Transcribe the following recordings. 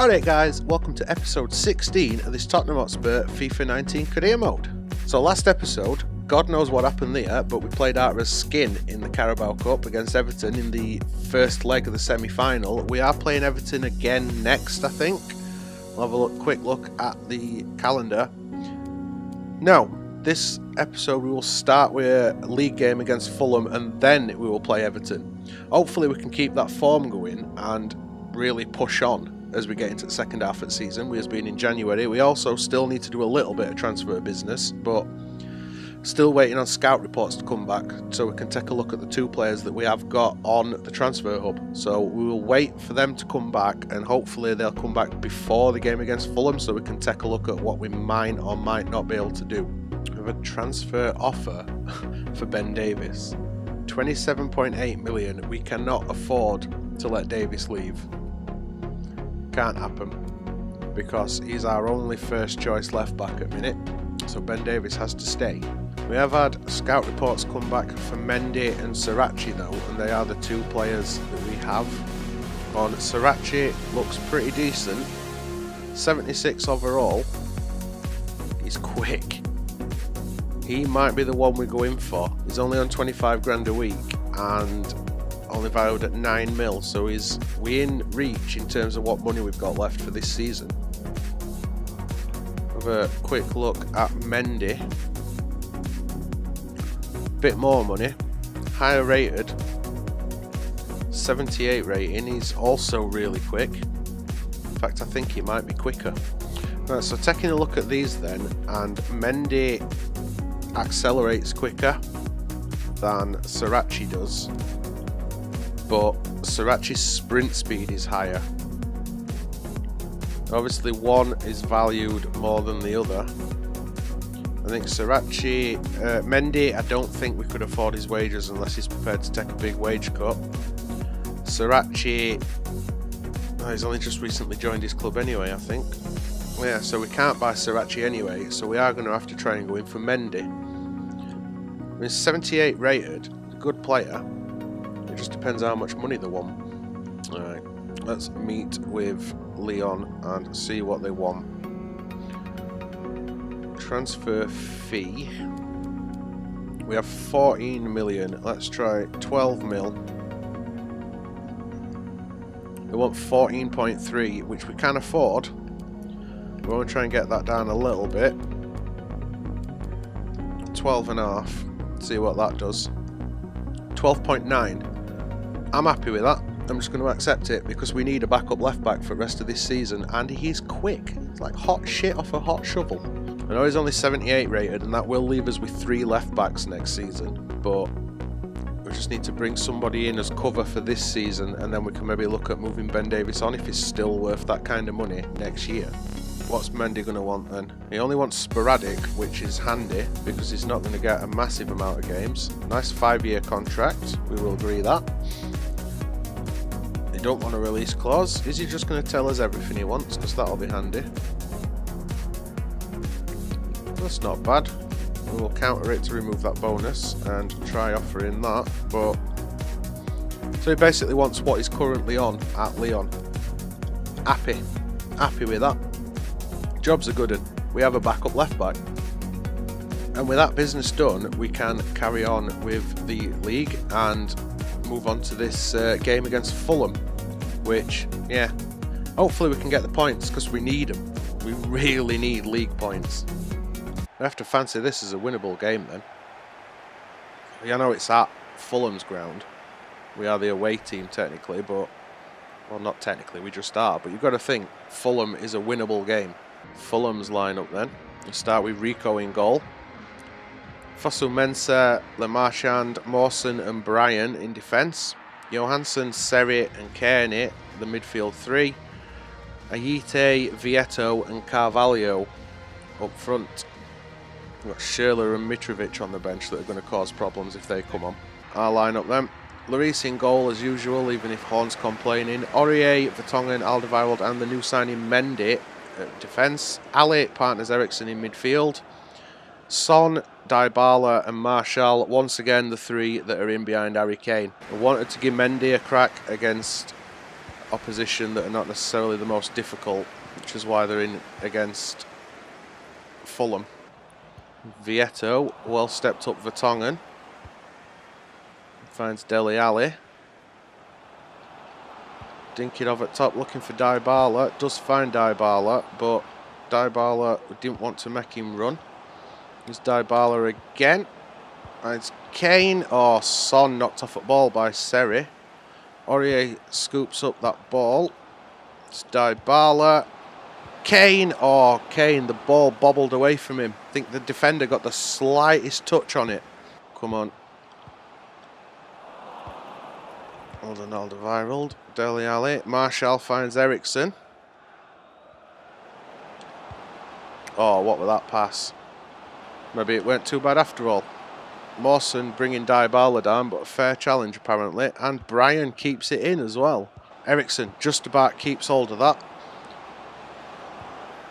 Alright guys, welcome to episode 16 of this Tottenham Hotspur FIFA 19 career mode. So last episode, God knows what happened there, but we played out of our skin in the Carabao Cup against Everton in the first leg of the semi-final. We are playing Everton again next, I think. We'll have a quick look at the calendar. Now, this episode we will start with a league game against Fulham and then we will play Everton. Hopefully we can keep that form going and really push on as we get into the second half of the season. We has been in January. We also still need to do a little bit of transfer business, but still waiting on scout reports to come back so we can take a look at the two players that we have got on the transfer hub. So we will wait for them to come back and hopefully they'll come back before the game against Fulham so we can take a look at what we might or might not be able to do. We have a transfer offer for Ben Davies. 27.8 million. We cannot afford to let Davies leave. Can't happen because he's our only first choice left back at minute, so Ben Davies has to stay. We have had scout reports come back for Mendy and Sirachi though, and they are the two players that we have. On Sirachi, looks pretty decent, 76 overall. He's quick. He might be the one we go in for. He's only on 25 grand a week and only valued at 9 mil, so we're in reach in terms of what money we've got left for this season. Have a quick look at Mendy. Bit more money, higher rated, 78 rating. He's also really quick. In fact, I think he might be quicker. Right, so taking a look at these then, and Mendy accelerates quicker than Sirachi does, but Sirachi's sprint speed is higher. Obviously one is valued more than the other. I think Sirachi, Mendy, I don't think we could afford his wages unless he's prepared to take a big wage cut. Sirachi, he's only just recently joined his club anyway, I think. Yeah, so we can't buy Sirachi anyway, so we are going to have to try and go in for Mendy. I mean, 78 rated, good player. It just depends how much money they want. Alright, let's meet with Leon and see what they want. Transfer fee. We have 14 million. Let's try 12 mil. We want 14.3, which we can afford. We want to try and get that down a little bit. 12 and a half. See what that does. 12.9. I'm happy with that. I'm just going to accept it because we need a backup left back for the rest of this season, and he's quick. It's like hot shit off a hot shovel. I know he's only 78 rated, and that will leave us with 3 left backs next season, but we just need to bring somebody in as cover for this season, and then we can maybe look at moving Ben Davies on if he's still worth that kind of money next year. What's Mendy going to want then? He only wants sporadic, which is handy because he's not going to get a massive amount of games. Nice 5-year contract, we will agree that. They don't want a release clause. Is he just going to tell us everything he wants? Because that'll be handy. That's not bad. We will counter it to remove that bonus and try offering that. But so he basically wants what he's currently on at Leon. Happy with that. Job's a good one. We have a backup left back. And with that business done, we can carry on with the league and move on to this game against Fulham, which, yeah, hopefully we can get the points because we need them. We really need league points. I have to fancy this as a winnable game then. I know it's at Fulham's ground. We are the away team technically, but, well, not technically, we just are, but you've got to think Fulham is a winnable game. Fulham's lineup then. We'll start with Rico in goal. Fosu Mensah, Lemarchand, Mawson and Bryan in defence. Johansson, Seri and Kearney, the midfield 3. Ayite, Vieto and Carvalho up front. We've got Schürrle and Mitrovic on the bench that are going to cause problems if they come on. Our lineup then. Lloris in goal as usual, even if Horn's complaining. Aurier, Vertonghen, Alderweireld and the new signing Mendy at defence. Ali partners Eriksson in midfield. Son, Dybala and Martial, once again the 3 that are in behind Harry Kane. I wanted to give Mendy a crack against opposition that are not necessarily the most difficult, which is why they're in against Fulham. Vieto, well stepped up Vertonghen. Finds Dele Alli. Dinking over at top, looking for Dybala. Does find Dybala, but Dybala didn't want to make him run. Here's Dybala again. It's Kane. Oh, Son knocked off a ball by Seri. Aurier scoops up that ball. It's Dybala. Kane. Oh, Kane. The ball bobbled away from him. I think the defender got the slightest touch on it. Come on. Alderweireld. Dele Alli. Martial finds Eriksen. Oh, what was that pass? Maybe it weren't too bad after all. Mawson bringing Dybala down, but a fair challenge apparently. And Brian keeps it in as well. Eriksen just about keeps hold of that.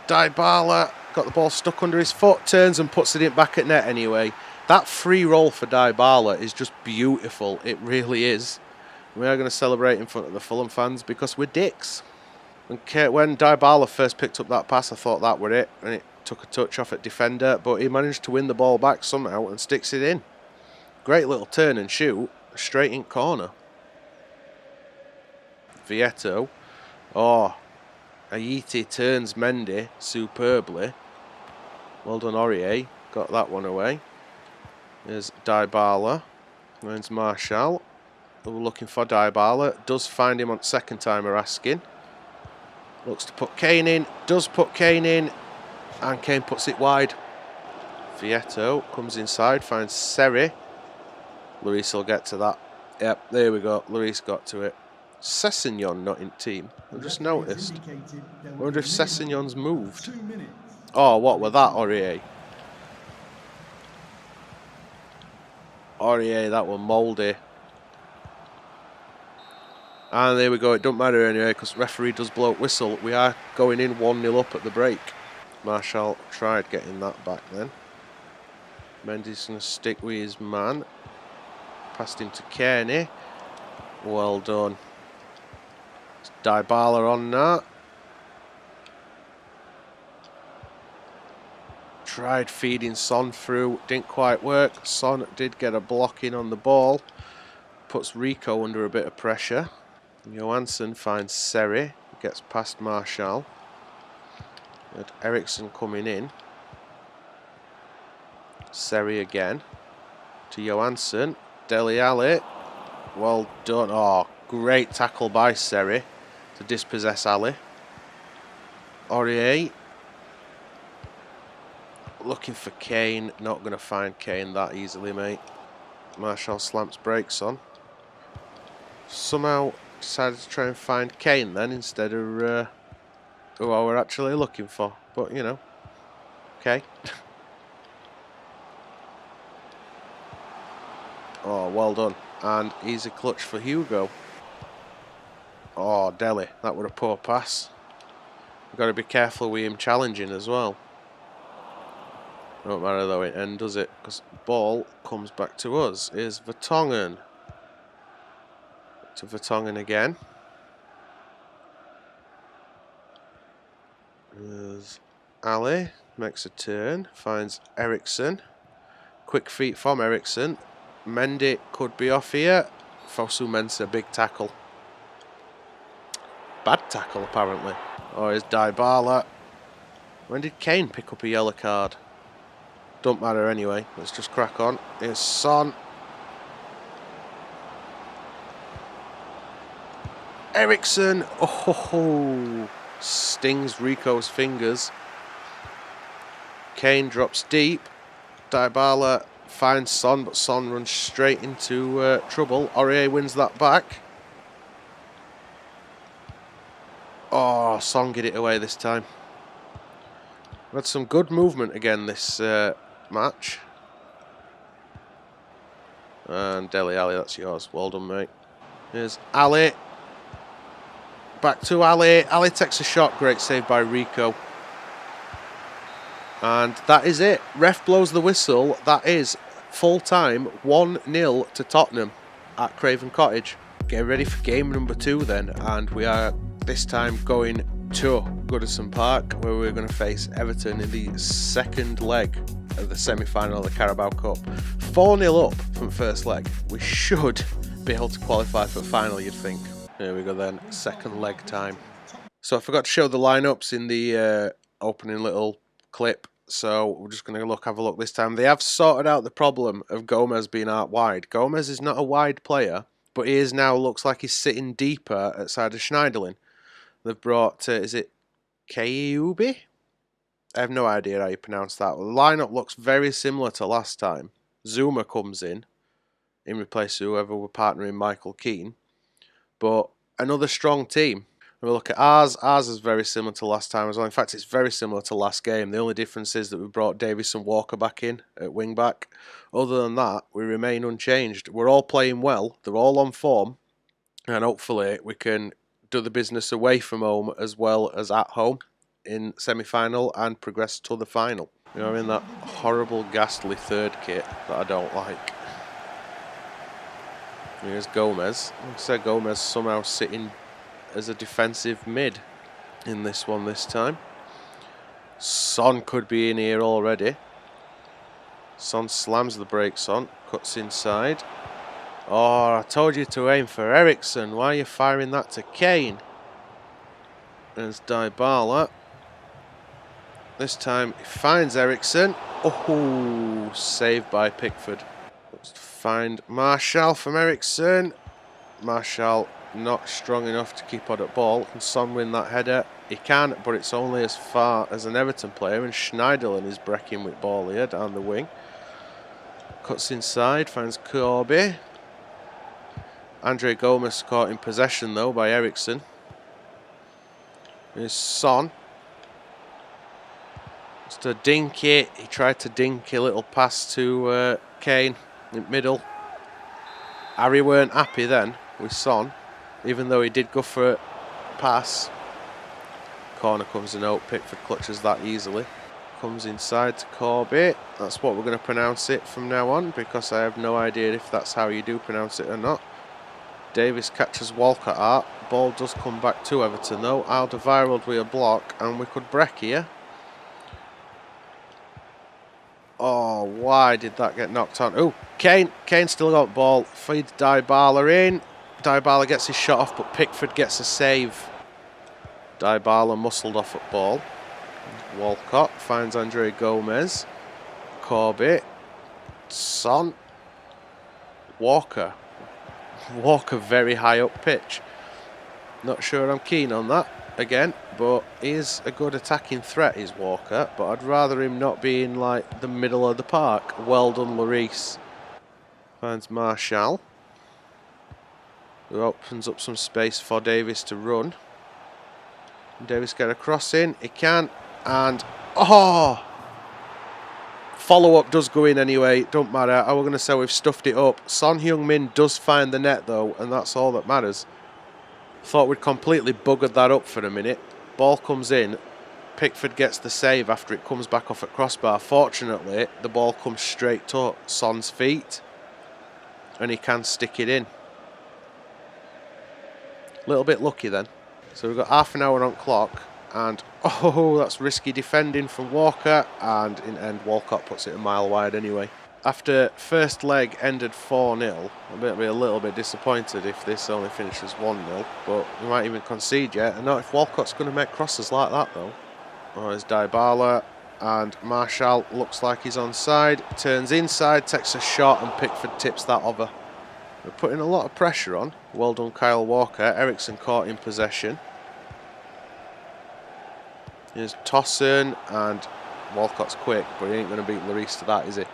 Dybala got the ball stuck under his foot, turns and puts it in back at net anyway. That free roll for Dybala is just beautiful. It really is. We are going to celebrate in front of the Fulham fans because we're dicks. When Dybala first picked up that pass, I thought that were it, and it took a touch off at defender, but he managed to win the ball back somehow and sticks it in. Great little turn and shoot, straight in corner. Vieto. Oh, Ayiti turns Mendy superbly. Well done, Aurier. Got that one away. There's Dybala. There's Martial. We're looking for Dybala. Does find him on second timer asking. Looks to put Kane in. Does put Kane in. And Kane puts it wide. Vieto comes inside. Finds Seri. Lloris will get to that. Yep, there we go. Lloris got to it. Sessegnon not in team. I just noticed. I wonder if Sessegnon's moved. Oh, what were that, Aurier? Aurier, that one mouldy. And there we go. It don't matter anyway because referee does blow up whistle. We are going in 1-0 up at the break. Martial tried getting that back then. Mendy's going to stick with his man. Passed him to Kearney. Well done. It's Dybala on that. Tried feeding Son through. Didn't quite work. Son did get a block in on the ball. Puts Rico under a bit of pressure. Johansson finds Seri. Gets past Martial. With Eriksen coming in. Seri again. To Johansson. Dele Alli. Well done. Oh, great tackle by Seri to dispossess Ali. Aurier. Looking for Kane. Not going to find Kane that easily, mate. Martial slams brakes on. Somehow decided to try and find Kane then instead of who I were actually looking for. But, you know. Okay. Oh, well done. And easy clutch for Hugo. Oh, Dele. That were a poor pass. We've got to be careful with him challenging as well. Don't matter though, it end, does it? Because ball comes back to us. Here's Vertonghen. To Vertonghen again. There's Ali. Makes a turn. Finds Eriksen. Quick feet from Eriksen. Mendy could be off here. Fosu Mensah, big tackle. Bad tackle, apparently. Oh, here's Dybala. When did Kane pick up a yellow card? Don't matter anyway. Let's just crack on. Here's Son. Eriksen. Oh, stings Rico's fingers. Kane drops deep. Dybala finds Son, but Son runs straight into trouble. Aurier wins that back. Oh, Son get it away this time. We had some good movement again this match. And Dele Alli, that's yours. Well done, mate. Here's Ali. Back to Ali. Ali takes a shot. Great save by Rico. And that is it. Ref blows the whistle. That is full time 1-0 to Tottenham at Craven Cottage. Get ready for game number 2 then, and we are this time going to Goodison Park, where we're going to face Everton in the second leg of the semi-final of the Carabao Cup. 4-0 up from first leg. We should be able to qualify for the final, you'd think. Here we go then, second leg time. So I forgot to show the lineups in the opening little clip, so we're just going to have a look this time. They have sorted out the problem of Gomez being out wide. Gomez is not a wide player, but he is now, looks like he's sitting deeper outside of Schneiderlin. They've brought, is it Kayubi? I have no idea how you pronounce that. Well, the lineup looks very similar to last time. Zuma comes in replace of whoever we're partnering Michael Keane. But another strong team. We'll look at ours. Ours is very similar to last time as well. In fact, it's very similar to last game. The only difference is that we brought Davies and Walker back in at wing back. Other than that, we remain unchanged. We're all playing well. They're all on form. And hopefully we can do the business away from home as well as at home in semi-final and progress to the final. You know, in that horrible, ghastly third kit that I don't like. Here's Gomez. Like I said, Gomez somehow sitting as a defensive mid in this one this time. Son could be in here already. Son slams the brakes on, cuts inside. Oh, I told you to aim for Ericsson. Why are you firing that to Kane? There's Dybala. This time he finds Ericsson. Oh, saved by Pickford. Let's find Marshall from Ericsson. Marshall not strong enough to keep on at ball. Can Son win that header? He can, but it's only as far as an Everton player, and Schneiderlin is breaking with ball here down the wing. Cuts inside, finds Kirby. Andre Gomez caught in possession though by Ericsson. Here's Son. Just a dinky. He tried to dink a little pass to Kane in the middle. Harry weren't happy then with Son, even though he did go for a pass. Corner comes in out. Pickford clutches that easily. Comes inside to Corby. That's what we're going to pronounce it from now on, because I have no idea if that's how you do pronounce it or not. Davis catches Walcott out. Ball does come back to Everton though. Alderweireld with a block, and we could break here. Oh, why did that get knocked on? Oh, Kane still got ball. Feeds Dybala in. Dybala gets his shot off, but Pickford gets a save. Dybala muscled off at ball. Walcott finds Andre Gomez. Corby. Son. Walker very high up pitch. Not sure I'm keen on that again, but he is a good attacking threat, is Walker, but I'd rather him not be in like the middle of the park. Well done, Lloris. Finds Marshall, who opens up some space for Davis to run. Davis get a cross in, he can, and oh! Follow-up does go in anyway, don't matter. I was going to say we've stuffed it up. Son Heung-min does find the net though, and that's all that matters. Thought we'd completely buggered that up for a minute. Ball comes in. Pickford gets the save after it comes back off at crossbar. Fortunately, the ball comes straight to Son's feet, and he can stick it in. A little bit lucky then. So we've got half an hour on clock. And, oh, that's risky defending from Walker. And in end, Walcott puts it a mile wide anyway. After first leg ended 4-0, I might be a little bit disappointed if this only finishes 1-0. But we might even concede yet. And not if Walcott's going to make crosses like that, though. Oh, there's Dybala. And Marshall looks like he's onside. Turns inside, takes a shot, and Pickford tips that over. We're putting a lot of pressure on. Well done, Kyle Walker. Ericsson caught in possession. Here's Tossen, and Walcott's quick, but he ain't going to beat Lloris to that, is he?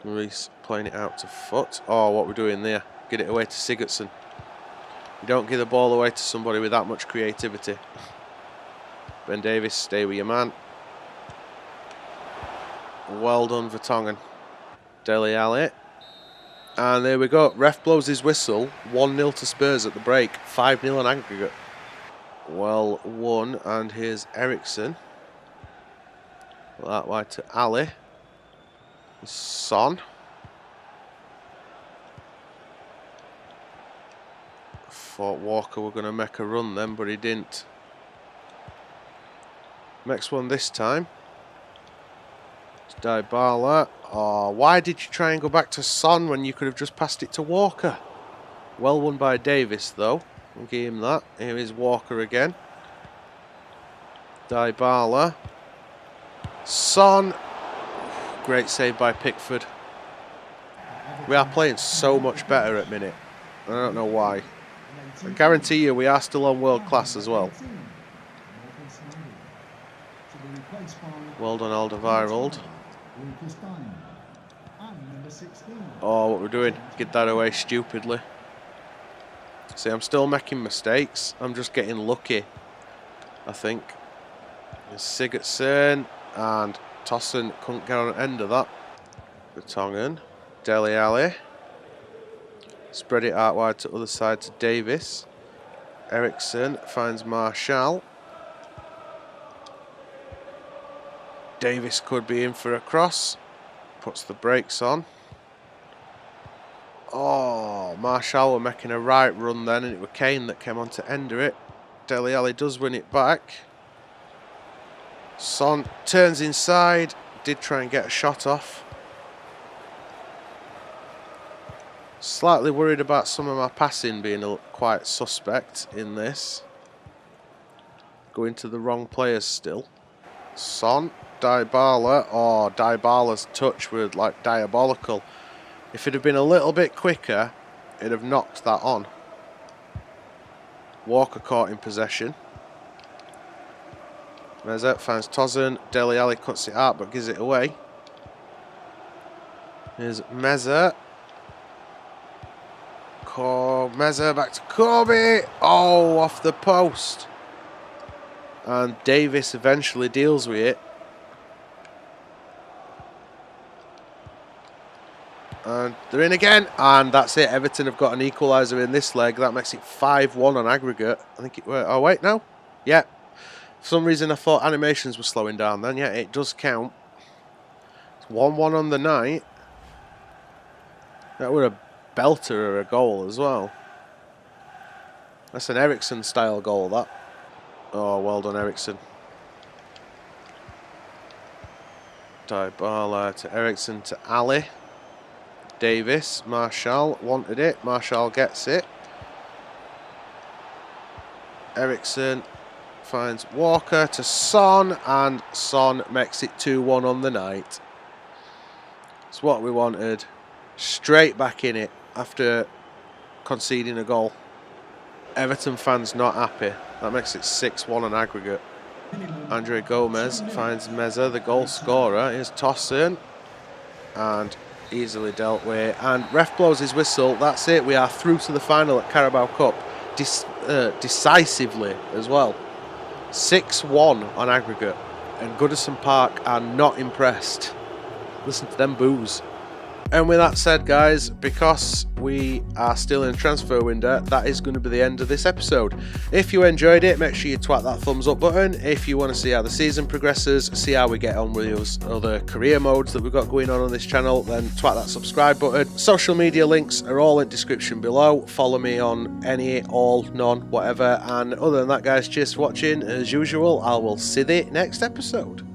Lloris playing it out to foot. Oh, what we're doing there. Get it away to Sigurdsson. You don't give the ball away to somebody with that much creativity. Ben Davis, stay with your man. Well done, Vertonghen. Dele Alli. And there we go. Ref blows his whistle. 1-0 to Spurs at the break. 5-0 on aggregate. Well won, and here's Ericsson. That way to Ali. Son. Thought Walker were going to make a run then, but he didn't. Next one this time. It's Dybala. Oh, why did you try and go back to Son when you could have just passed it to Walker? Well won by Davis, though. I'll give him that. Here is Walker again. Dybala. Son. Great save by Pickford. We are playing so much better at minute. I don't know why. I guarantee you we are still on world class as well. Well done, Alderweireld. Oh, what we're doing. Get that away stupidly. See, I'm still making mistakes. I'm just getting lucky, I think. Sigurdsson and Tossen couldn't get on the end of that. Vertonghen. Dele Alli. Spread it out wide to the other side to Davis. Eriksson finds Martial. Davis could be in for a cross. Puts the brakes on. Oh, Martial were making a right run then, and it was Kane that came on to end it. Dele Alli does win it back. Son turns inside. Did try and get a shot off. Slightly worried about some of my passing being quite suspect in this. Going to the wrong players still. Son, Dybala. Oh, Dybala's touch was like diabolical. If it had been a little bit quicker, it'd have knocked that on. Walker caught in possession. Meza finds Tozen. Dele Alli cuts it out but gives it away. Here's Meza. Meza back to Kobe. Oh, off the post. And Davis eventually deals with it. And they're in again. And that's it. Everton have got an equaliser in this leg. That makes it 5-1 on aggregate. I think it were. Oh, wait, no. Yeah. For some reason, I thought animations were slowing down then. Yeah, it does count. It's 1-1 on the night. That were a belter or a goal as well. That's an Eriksson style goal, that. Oh, well done, Eriksson. Dybala to Eriksson to Ali. Davis, Martial wanted it. Martial gets it. Eriksson finds Walker to Son, and Son makes it 2-1 on the night. It's what we wanted. Straight back in it after conceding a goal. Everton fans not happy. That makes it 6-1 on aggregate. Andre Gomez finds Meza, the goal scorer. Here's Tossen. And easily dealt with. And ref blows his whistle. That's it. We are through to the final at Carabao Cup. Decisively as well. 6-1 on aggregate. And Goodison Park are not impressed. Listen to them boos. And with that said, guys, because we are still in a transfer window, that is going to be the end of this episode. If you enjoyed it, make sure you twat that thumbs up button. If you want to see how the season progresses, see how we get on with those other career modes that we've got going on this channel, then twat that subscribe button. Social media links are all in the description below. Follow me on any, all, none, whatever. And other than that, guys, cheers for watching. As usual, I will see you next episode.